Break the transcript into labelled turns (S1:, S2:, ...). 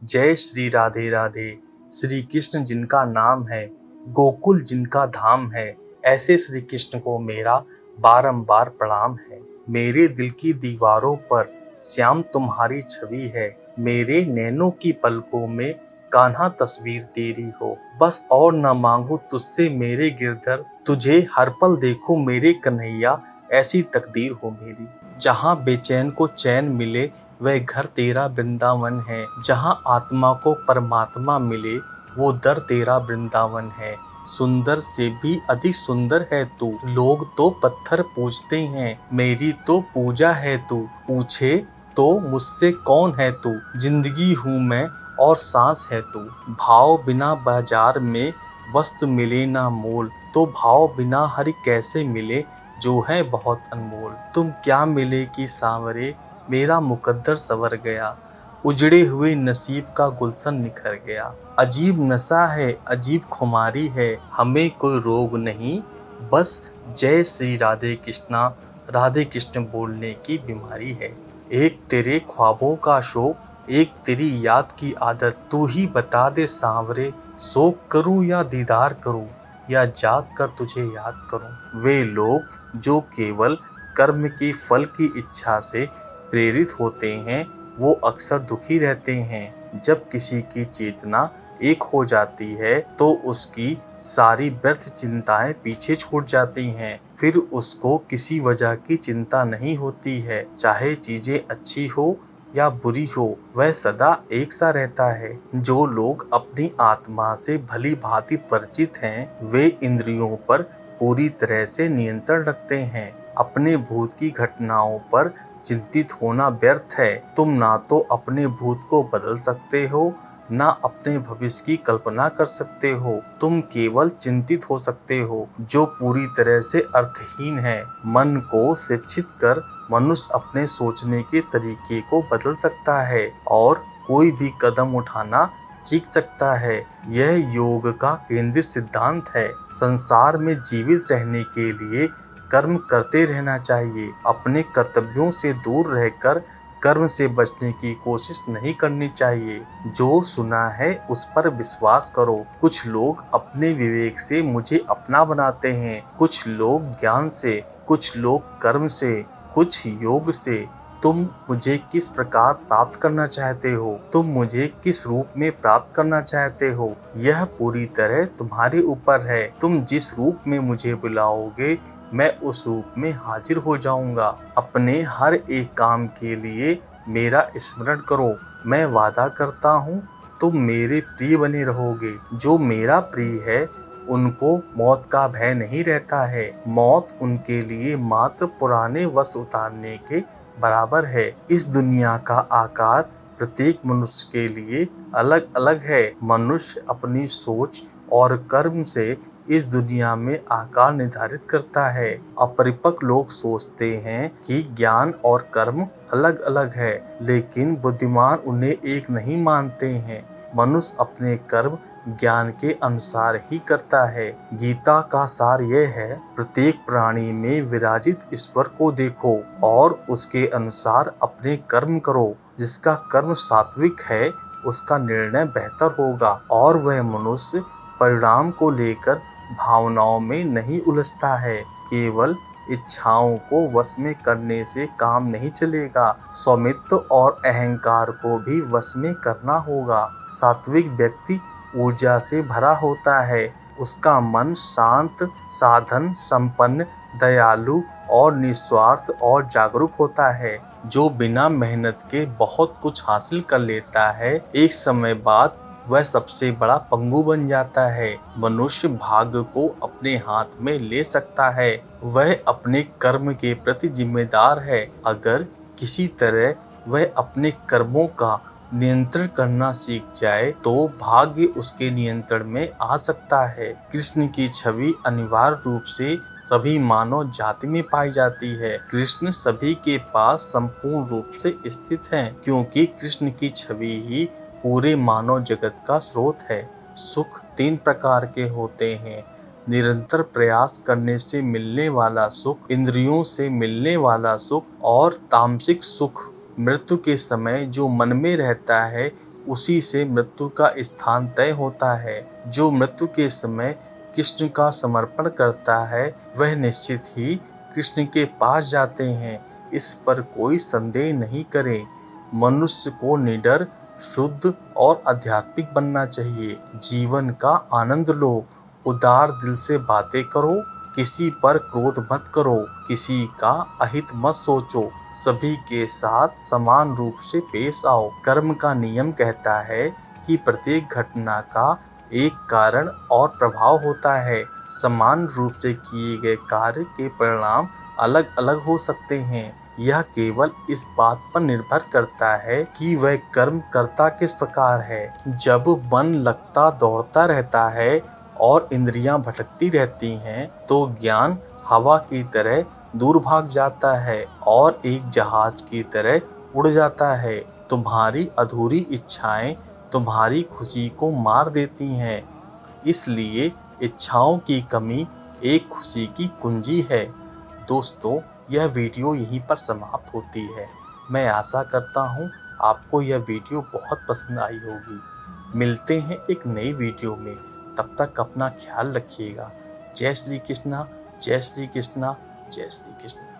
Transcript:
S1: जय श्री राधे राधे। श्री कृष्ण जिनका नाम है, गोकुल जिनका धाम है, ऐसे श्री कृष्ण को मेरा बारंबार प्रणाम है। मेरे दिल की दीवारों पर श्याम तुम्हारी छवि है, मेरे नैनों की पलकों में कान्हा तस्वीर तेरी हो। बस और न मांगू तुझसे मेरे गिरधर, तुझे हर पल देखूं मेरे कन्हैया, ऐसी तकदीर हो मेरी। जहाँ बेचैन को चैन मिले वह घर तेरा वृंदावन है, जहाँ आत्मा को परमात्मा मिले वो दर तेरा वृंदावन है। सुंदर से भी अधिक सुंदर है तू, लोग तो पत्थर पूजते हैं, मेरी तो पूजा है तू। पूछे तो मुझसे कौन है तू, जिंदगी हूँ मैं और सांस है तू। भाव बिना बाजार में वस्तु मिले ना मोल, तो भाव बिना हरि कैसे मिले जो है बहुत अनमोल। तुम क्या मिले कि सांवरे मेरा मुकद्दर संवर गया, उजड़े हुए नसीब का गुलशन निखर गया। अजीब नशा है, अजीब खुमारी है, हमें कोई रोग नहीं, बस जय श्री राधे कृष्णा राधे कृष्ण बोलने की बीमारी है। एक तेरे ख्वाबों का शौक, एक तेरी याद की आदत, तू ही बता दे सांवरे, शौक करूं या दीदार करूं, या जाग कर तुझे याद करूं। वे लोग जो केवल कर्म के फल की इच्छा से प्रेरित होते हैं, वो अक्सर दुखी रहते हैं। जब किसी की चेतना एक हो जाती है तो उसकी सारी व्यर्थ चिंताएं पीछे छूट जाती हैं। फिर उसको किसी वजह की चिंता नहीं होती है, चाहे चीजें अच्छी हो या बुरी हो, वह सदा एक सा रहता है। जो लोग अपनी आत्मा से भली भांति परिचित हैं, वे इंद्रियों पर पूरी तरह से नियंत्रण रखते हैं। अपने भूत की घटनाओं पर चिंतित होना व्यर्थ है। तुम ना तो अपने भूत को बदल सकते हो, ना अपने भविष्य की कल्पना कर सकते हो। तुम केवल चिंतित हो सकते हो, जो पूरी तरह से अर्थहीन है। मन को शिक्षित कर मनुष्य अपने सोचने के तरीके को बदल सकता है और कोई भी कदम उठाना सीख सकता है। यह योग का केंद्रीय सिद्धांत है। संसार में जीवित रहने के लिए कर्म करते रहना चाहिए। अपने कर्तव्यों से दूर रहकर कर्म से बचने की कोशिश नहीं करनी चाहिए। जो सुना है उस पर विश्वास करो। कुछ लोग अपने विवेक से मुझे अपना बनाते हैं, कुछ लोग ज्ञान से, कुछ लोग कर्म से, कुछ योग से। तुम मुझे किस प्रकार प्राप्त करना चाहते हो, तुम मुझे किस रूप में प्राप्त करना चाहते हो, यह पूरी तरह तुम्हारे ऊपर है। तुम जिस रूप में मुझे बुलाओगे मैं उस रूप में हाजिर हो जाऊंगा। अपने हर एक काम के लिए मेरा स्मरण करो। मैं वादा करता हूँ तुम मेरे प्रिय बने रहोगे। जो मेरा प्रिय है उनको मौत का भय नहीं रहता है। मौत उनके लिए मात्र पुराने वस्त्र उतारने के बराबर है। इस दुनिया का आकार प्रत्येक मनुष्य के लिए अलग अलग है। मनुष्य अपनी सोच और कर्म से इस दुनिया में आकार निर्धारित करता है। अपरिपक्व लोग सोचते हैं कि ज्ञान और कर्म अलग अलग है, लेकिन बुद्धिमान उन्हें एक नहीं मानते हैं। मनुष्य अपने कर्म ज्ञान के अनुसार ही करता है। गीता का सार यह है, प्रत्येक प्राणी में विराजित ईश्वर को देखो और उसके अनुसार अपने कर्म करो। जिसका कर्म सात्विक है उसका निर्णय बेहतर होगा और वह मनुष्य परिणाम को लेकर भावनाओं में नहीं उलझता है। केवल इच्छाओं को वश में करने से काम नहीं चलेगा, स्वामित्व और अहंकार को भी वश में करना होगा। सात्विक व्यक्ति ऊर्जा से भरा होता है, उसका मन शांत, साधन संपन्न, दयालु और निस्वार्थ और जागरूक होता है। जो बिना मेहनत के बहुत कुछ हासिल कर लेता है, एक समय बाद वह सबसे बड़ा पंगु बन जाता है। मनुष्य भाग्य को अपने हाथ में ले सकता है, वह अपने कर्म के प्रति जिम्मेदार है। अगर किसी तरह वह अपने कर्मों का नियंत्रण करना सीख जाए तो भाग्य उसके नियंत्रण में आ सकता है। कृष्ण की छवि अनिवार्य रूप से सभी मानव जाति में पाई जाती है। कृष्ण सभी के पास संपूर्ण रूप से स्थित हैं, क्योंकि कृष्ण की छवि ही पूरे मानव जगत का स्रोत है। सुख 3 प्रकार के होते हैं। निरंतर प्रयास करने से मिलने वाला सुख, इंद्रियों से मिलने वाला सुख और तामसिक सुख। मृत्यु के समय जो मन में रहता है उसी से मृत्यु का स्थान तय होता है। जो मृत्यु के समय कृष्ण का समर्पण करता है वह निश्चित ही कृष्ण के पास जाते हैं, इस पर कोई संदेह नहीं करे। मनुष्य को निडर, शुद्ध और आध्यात्मिक बनना चाहिए। जीवन का आनंद लो, उदार दिल से बातें करो, किसी पर क्रोध मत करो, किसी का अहित मत सोचो, सभी के साथ समान रूप से पेश आओ। कर्म का नियम कहता है कि प्रत्येक घटना का एक कारण और प्रभाव होता है। समान रूप से किए गए कार्य के परिणाम अलग अलग हो सकते हैं। यह केवल इस बात पर निर्भर करता है कि वह कर्म करता किस प्रकार है। जब मन लगता दौड़ता रहता है और इंद्रियां भटकती रहती हैं, तो ज्ञान हवा की तरह दूर भाग जाता है और एक जहाज की तरह उड़ जाता है। तुम्हारी अधूरी इच्छाएं तुम्हारी खुशी को मार देती हैं, इसलिए इच्छाओं की कमी एक खुशी की कुंजी है। दोस्तों, यह वीडियो यहीं पर समाप्त होती है। मैं आशा करता हूँ आपको यह वीडियो बहुत पसंद आई होगी। मिलते हैं एक नई वीडियो में, तब तक अपना ख्याल रखिएगा। जय श्री कृष्णा, जय श्री कृष्णा, जय श्री कृष्णा।